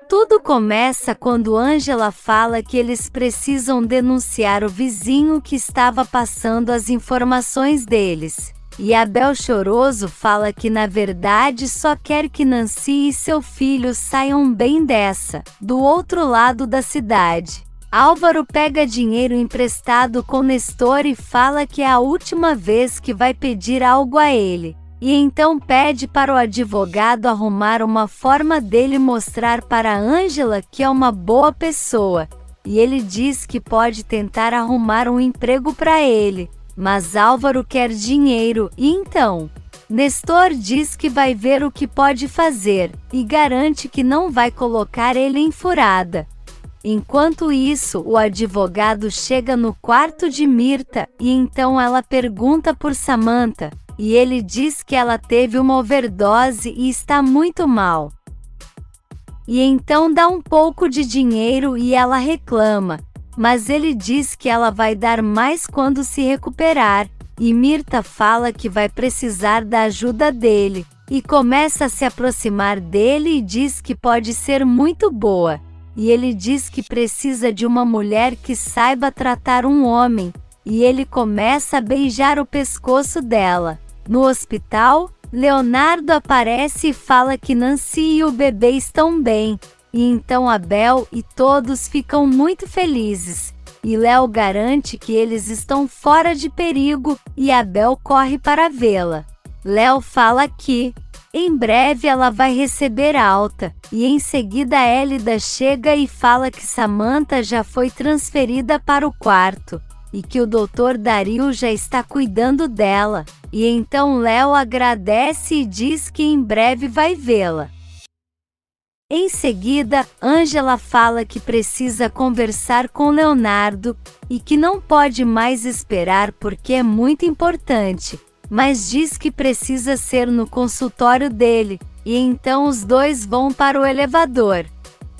Tudo começa quando Angela fala que eles precisam denunciar o vizinho que estava passando as informações deles. E Abel choroso fala que na verdade só quer que Nancy e seu filho saiam bem dessa, do outro lado da cidade. Álvaro pega dinheiro emprestado com Nestor e fala que é a última vez que vai pedir algo a ele. E então pede para o advogado arrumar uma forma dele mostrar para Angela que é uma boa pessoa. E ele diz que pode tentar arrumar um emprego para ele. Mas Álvaro quer dinheiro, e então Nestor diz que vai ver o que pode fazer, e garante que não vai colocar ele em furada. Enquanto isso, o advogado chega no quarto de Mirta, e então ela pergunta por Samantha, e ele diz que ela teve uma overdose e está muito mal. E então dá um pouco de dinheiro e ela reclama. Mas ele diz que ela vai dar mais quando se recuperar, e Mirta fala que vai precisar da ajuda dele, e começa a se aproximar dele e diz que pode ser muito boa. E ele diz que precisa de uma mulher que saiba tratar um homem, e ele começa a beijar o pescoço dela. No hospital, Leonardo aparece e fala que Nancy e o bebê estão bem. E então Abel e todos ficam muito felizes. E Léo garante que eles estão fora de perigo, e Abel corre para vê-la. Léo fala que, em breve ela vai receber alta, e em seguida Elida chega e fala que Samantha já foi transferida para o quarto, e que o Dr. Dario já está cuidando dela. E então Léo agradece e diz que em breve vai vê-la. Em seguida, Angela fala que precisa conversar com Leonardo, e que não pode mais esperar porque é muito importante, mas diz que precisa ser no consultório dele, e então os dois vão para o elevador.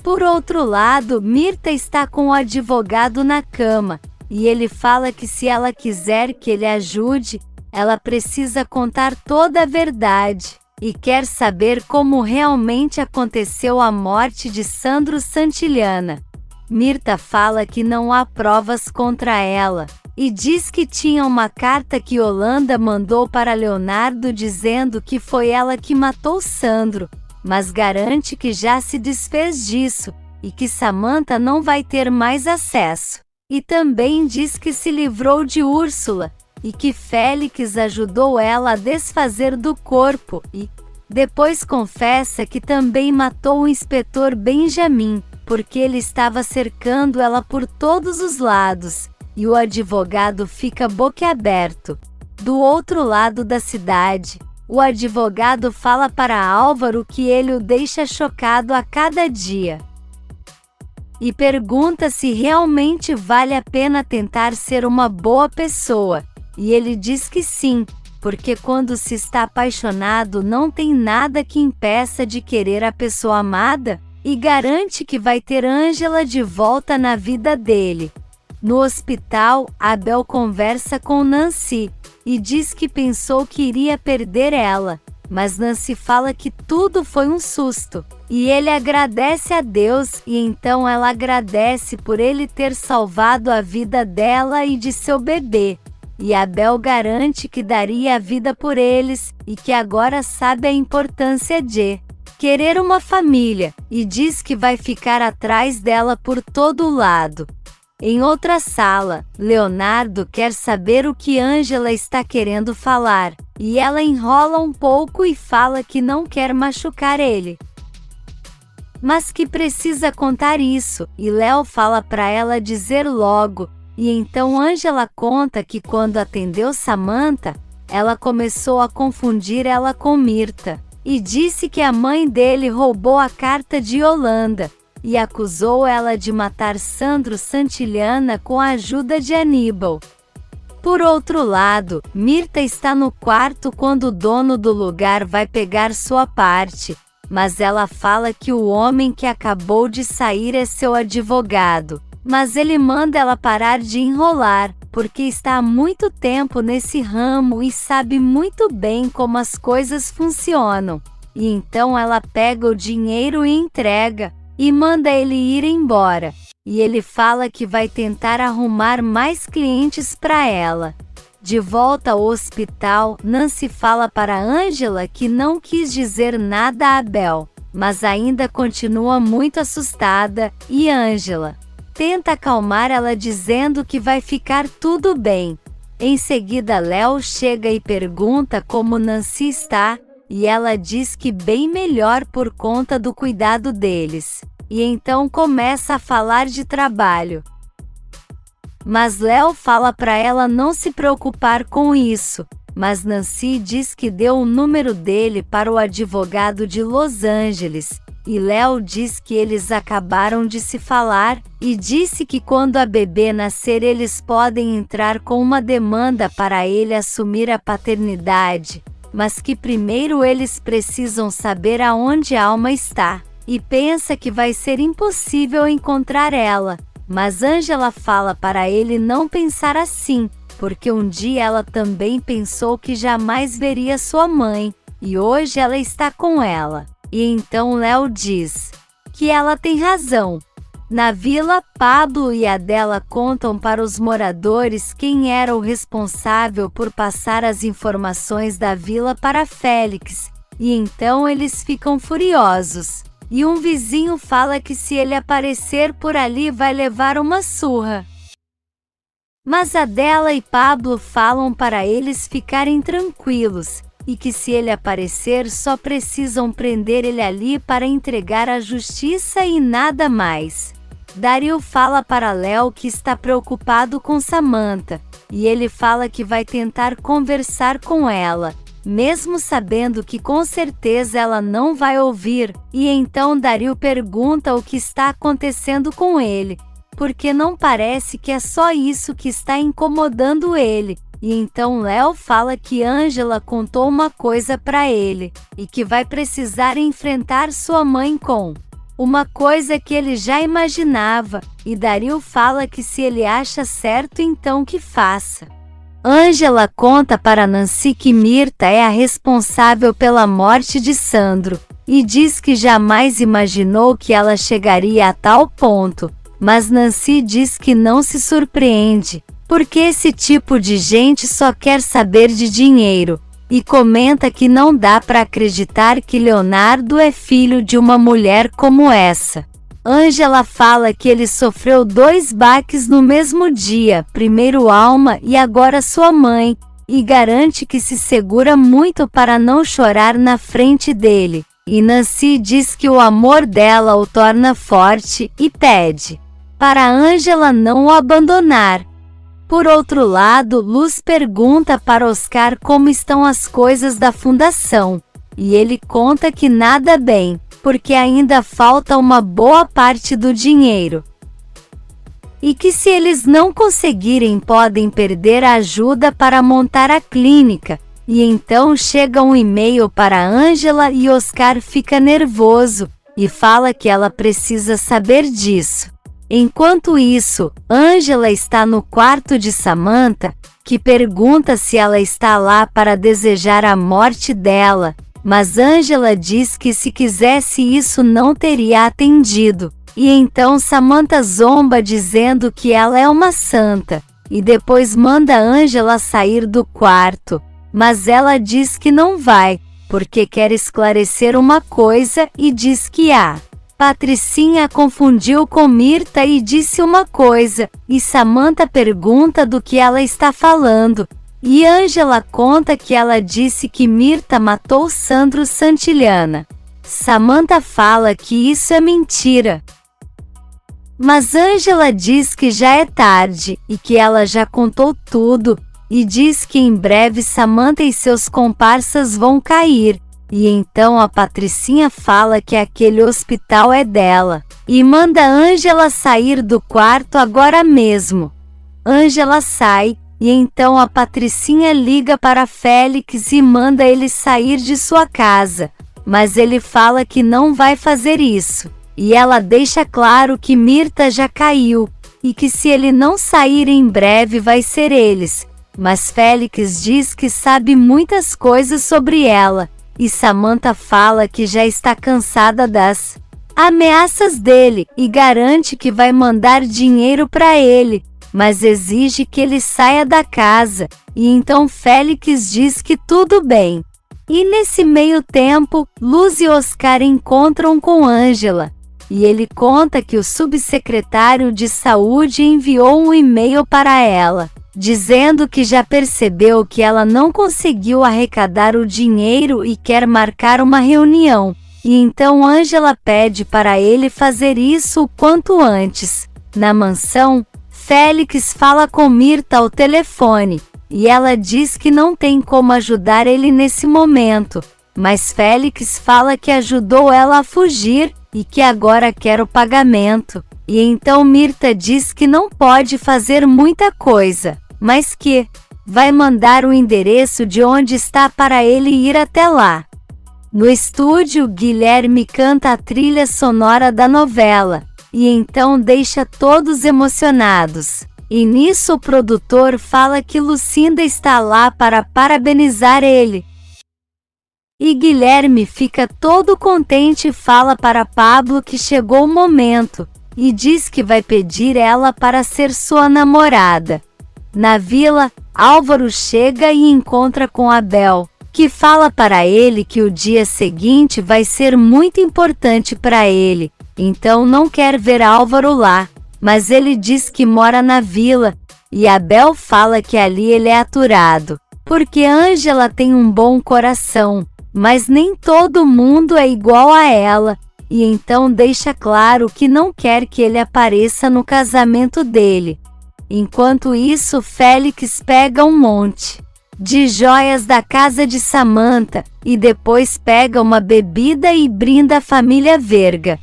Por outro lado, Mirta está com o advogado na cama, e ele fala que se ela quiser que ele ajude, ela precisa contar toda a verdade. E quer saber como realmente aconteceu a morte de Sandro Santillana. Mirta fala que não há provas contra ela, e diz que tinha uma carta que Yolanda mandou para Leonardo dizendo que foi ela que matou Sandro, mas garante que já se desfez disso, e que Samantha não vai ter mais acesso. E também diz que se livrou de Úrsula, e que Félix ajudou ela a desfazer do corpo, e depois confessa que também matou o inspetor Benjamin, porque ele estava cercando ela por todos os lados, e o advogado fica boquiaberto. Do outro lado da cidade, o advogado fala para Álvaro que ele o deixa chocado a cada dia. E pergunta se realmente vale a pena tentar ser uma boa pessoa. E ele diz que sim, porque quando se está apaixonado não tem nada que impeça de querer a pessoa amada, e garante que vai ter Angela de volta na vida dele. No hospital, Abel conversa com Nancy, e diz que pensou que iria perder ela, mas Nancy fala que tudo foi um susto, e ele agradece a Deus, e então ela agradece por ele ter salvado a vida dela e de seu bebê. E Abel garante que daria a vida por eles, e que agora sabe a importância de querer uma família, e diz que vai ficar atrás dela por todo lado. Em outra sala, Leonardo quer saber o que Angela está querendo falar, e ela enrola um pouco e fala que não quer machucar ele, mas que precisa contar isso, e Léo fala para ela dizer logo. E então Angela conta que quando atendeu Samantha, ela começou a confundir ela com Mirta, e disse que a mãe dele roubou a carta de Yolanda, e acusou ela de matar Sandro Santillana com a ajuda de Aníbal. Por outro lado, Mirta está no quarto quando o dono do lugar vai pegar sua parte, mas ela fala que o homem que acabou de sair é seu advogado. Mas ele manda ela parar de enrolar, porque está há muito tempo nesse ramo e sabe muito bem como as coisas funcionam. E então ela pega o dinheiro e entrega, e manda ele ir embora. E ele fala que vai tentar arrumar mais clientes para ela. De volta ao hospital, Nancy fala para Angela que não quis dizer nada a Abel, mas ainda continua muito assustada, e Angela tenta acalmar ela dizendo que vai ficar tudo bem. Em seguida, Léo chega e pergunta como Nancy está, e ela diz que bem melhor por conta do cuidado deles. E então começa a falar de trabalho. Mas Léo fala para ela não se preocupar com isso, mas Nancy diz que deu o número dele para o advogado de Los Angeles, e Léo diz que eles acabaram de se falar, e disse que quando a bebê nascer eles podem entrar com uma demanda para ele assumir a paternidade, mas que primeiro eles precisam saber aonde a Alma está, e pensa que vai ser impossível encontrar ela. Mas Angela fala para ele não pensar assim, porque um dia ela também pensou que jamais veria sua mãe, e hoje ela está com ela. E então Léo diz que ela tem razão. Na vila, Pablo e Adela contam para os moradores quem era o responsável por passar as informações da vila para Félix, e então eles ficam furiosos. E um vizinho fala que se ele aparecer por ali vai levar uma surra. Mas Adela e Pablo falam para eles ficarem tranquilos, e que se ele aparecer só precisam prender ele ali para entregar à justiça e nada mais. Daryl fala para Léo que está preocupado com Samantha, e ele fala que vai tentar conversar com ela, mesmo sabendo que com certeza ela não vai ouvir, e então Daryl pergunta o que está acontecendo com ele, porque não parece que é só isso que está incomodando ele, e então Léo fala que Angela contou uma coisa para ele, e que vai precisar enfrentar sua mãe com uma coisa que ele já imaginava, e Daryl fala que se ele acha certo então que faça. Angela conta para Nancy que Mirta é a responsável pela morte de Sandro, e diz que jamais imaginou que ela chegaria a tal ponto, mas Nancy diz que não se surpreende, porque esse tipo de gente só quer saber de dinheiro, e comenta que não dá para acreditar que Leonardo é filho de uma mulher como essa. Angela fala que ele sofreu 2 baques no mesmo dia, primeiro Alma e agora sua mãe, e garante que se segura muito para não chorar na frente dele. E Nancy diz que o amor dela o torna forte e pede para Angela não o abandonar. Por outro lado, Luz pergunta para Oscar como estão as coisas da fundação, e ele conta que nada bem, porque ainda falta uma boa parte do dinheiro. E que se eles não conseguirem podem perder a ajuda para montar a clínica, e então chega um e-mail para Angela e Oscar fica nervoso, e fala que ela precisa saber disso. Enquanto isso, Angela está no quarto de Samantha, que pergunta se ela está lá para desejar a morte dela, mas Angela diz que se quisesse isso não teria atendido, e então Samantha zomba dizendo que ela é uma santa, e depois manda Angela sair do quarto, mas ela diz que não vai, porque quer esclarecer uma coisa e diz que Patricinha a confundiu com Mirta e disse uma coisa, e Samantha pergunta do que ela está falando, e Angela conta que ela disse que Mirta matou Sandro Santillana. Samantha fala que isso é mentira. Mas Angela diz que já é tarde, e que ela já contou tudo, e diz que em breve Samantha e seus comparsas vão cair. E então a Patricinha fala que aquele hospital é dela, e manda Angela sair do quarto agora mesmo. Angela sai, e então a Patricinha liga para Félix e manda ele sair de sua casa, mas ele fala que não vai fazer isso, e ela deixa claro que Mirta já caiu, e que se ele não sair em breve vai ser eles, mas Félix diz que sabe muitas coisas sobre ela, e Samantha fala que já está cansada das ameaças dele e garante que vai mandar dinheiro para ele, mas exige que ele saia da casa, e então Félix diz que tudo bem. E nesse meio tempo, Luz e Oscar encontram com Ângela, e ele conta que o subsecretário de saúde enviou um e-mail para ela, dizendo que já percebeu que ela não conseguiu arrecadar o dinheiro e quer marcar uma reunião. E então Ângela pede para ele fazer isso o quanto antes. Na mansão, Félix fala com Mirta ao telefone, e ela diz que não tem como ajudar ele nesse momento, mas Félix fala que ajudou ela a fugir e que agora quer o pagamento. E então Mirta diz que não pode fazer muita coisa, mas que vai mandar o endereço de onde está para ele ir até lá. No estúdio, Guilherme canta a trilha sonora da novela, e então deixa todos emocionados. E nisso o produtor fala que Lucinda está lá para parabenizar ele. E Guilherme fica todo contente e fala para Pablo que chegou o momento, e diz que vai pedir ela para ser sua namorada. Na vila, Álvaro chega e encontra com Abel, que fala para ele que o dia seguinte vai ser muito importante para ele, então não quer ver Álvaro lá, mas ele diz que mora na vila, e Abel fala que ali ele é aturado, porque Ângela tem um bom coração, mas nem todo mundo é igual a ela, e então deixa claro que não quer que ele apareça no casamento dele. Enquanto isso, Félix pega um monte de joias da casa de Samantha, e depois pega uma bebida e brinda a família Verga.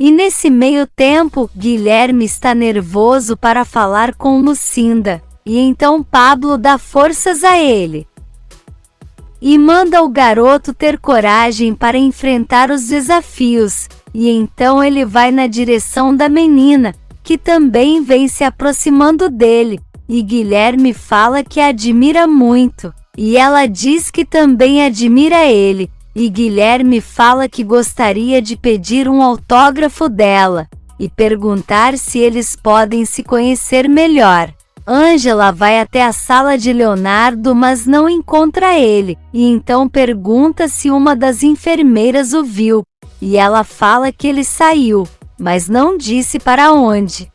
E nesse meio tempo, Guilherme está nervoso para falar com Lucinda, e então Pablo dá forças a ele. E manda o garoto ter coragem para enfrentar os desafios, e então ele vai na direção da menina, que também vem se aproximando dele. E Guilherme fala que a admira muito, e ela diz que também admira ele, e Guilherme fala que gostaria de pedir um autógrafo dela, e perguntar se eles podem se conhecer melhor. Ângela vai até a sala de Leonardo, mas não encontra ele, e então pergunta se uma das enfermeiras o viu, e ela fala que ele saiu, mas não disse para onde.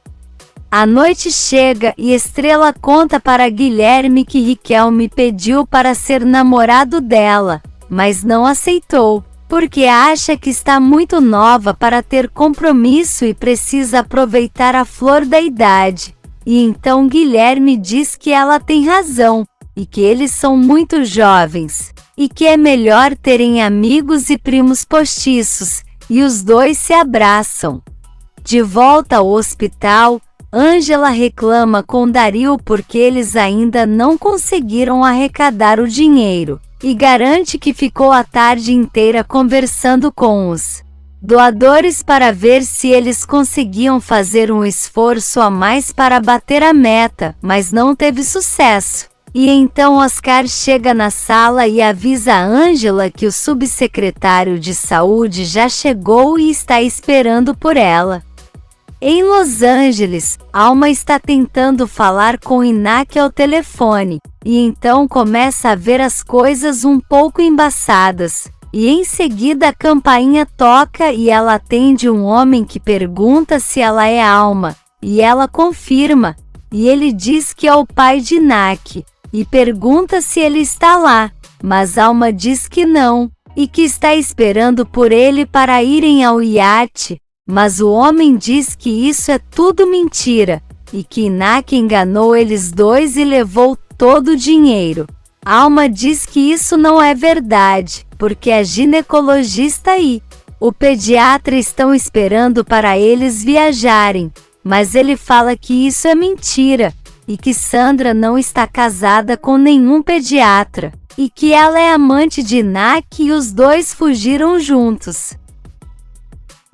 A noite chega e Estrela conta para Guilherme que Riquelme pediu para ser namorado dela, mas não aceitou, porque acha que está muito nova para ter compromisso e precisa aproveitar a flor da idade. E então Guilherme diz que ela tem razão, e que eles são muito jovens, e que é melhor terem amigos e primos postiços, e os dois se abraçam. De volta ao hospital, Ângela reclama com Dario porque eles ainda não conseguiram arrecadar o dinheiro, e garante que ficou a tarde inteira conversando com os doadores para ver se eles conseguiam fazer um esforço a mais para bater a meta, mas não teve sucesso. E então Oscar chega na sala e avisa a Ângela que o subsecretário de saúde já chegou e está esperando por ela. Em Los Angeles, Alma está tentando falar com Inak ao telefone, e então começa a ver as coisas um pouco embaçadas. E em seguida a campainha toca e ela atende um homem que pergunta se ela é Alma, e ela confirma, e ele diz que é o pai de Inak, e pergunta se ele está lá, mas Alma diz que não, e que está esperando por ele para irem ao iate. Mas o homem diz que isso é tudo mentira, e que Inak enganou eles dois e levou todo o dinheiro. Alma diz que isso não é verdade, porque a ginecologista e o pediatra estão esperando para eles viajarem, mas ele fala que isso é mentira, e que Sandra não está casada com nenhum pediatra, e que ela é amante de Inak e os dois fugiram juntos.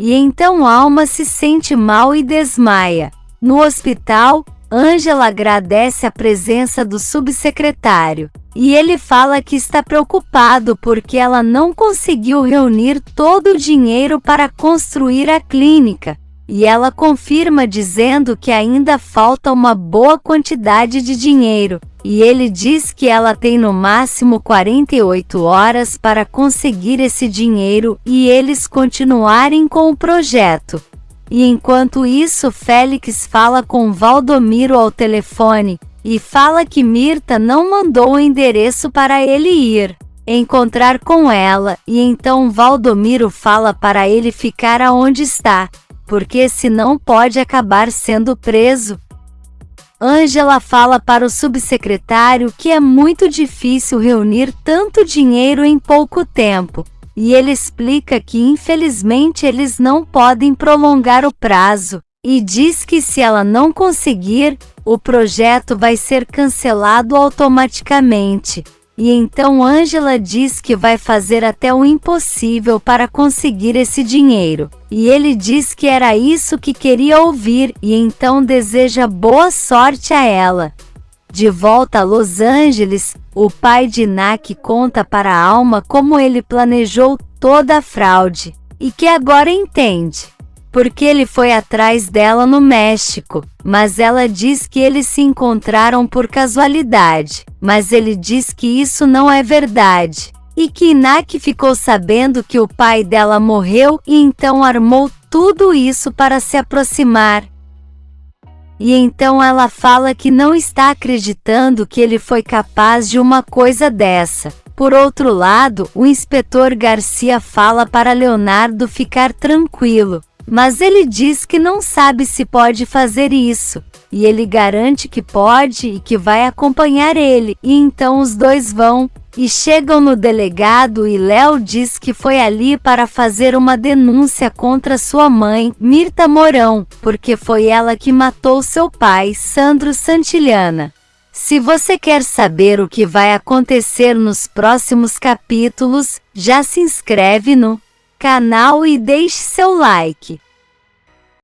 E então Alma se sente mal e desmaia. No hospital, Ângela agradece a presença do subsecretário, e ele fala que está preocupado porque ela não conseguiu reunir todo o dinheiro para construir a clínica, e ela confirma dizendo que ainda falta uma boa quantidade de dinheiro, e ele diz que ela tem no máximo 48 horas para conseguir esse dinheiro e eles continuarem com o projeto. E enquanto isso, Félix fala com Valdomiro ao telefone, e fala que Mirta não mandou o endereço para ele ir encontrar com ela, e então Valdomiro fala para ele ficar aonde está, porque senão pode acabar sendo preso. Ângela fala para o subsecretário que é muito difícil reunir tanto dinheiro em pouco tempo, e ele explica que infelizmente eles não podem prolongar o prazo, e diz que se ela não conseguir, o projeto vai ser cancelado automaticamente. E então Ângela diz que vai fazer até o impossível para conseguir esse dinheiro. E ele diz que era isso que queria ouvir e então deseja boa sorte a ela. De volta a Los Angeles, o pai de Inak conta para a Alma como ele planejou toda a fraude e que agora entende porque ele foi atrás dela no México, mas ela diz que eles se encontraram por casualidade, mas ele diz que isso não é verdade, e que Inak ficou sabendo que o pai dela morreu e então armou tudo isso para se aproximar. E então ela fala que não está acreditando que ele foi capaz de uma coisa dessa. Por outro lado, o inspetor Garcia fala para Leonardo ficar tranquilo, mas ele diz que não sabe se pode fazer isso, e ele garante que pode e que vai acompanhar ele, e então os dois vão, e chegam no delegado e Léo diz que foi ali para fazer uma denúncia contra sua mãe, Mirta Mourão, porque foi ela que matou seu pai, Sandro Santillana. Se você quer saber o que vai acontecer nos próximos capítulos, já se inscreve no canal e deixe seu like.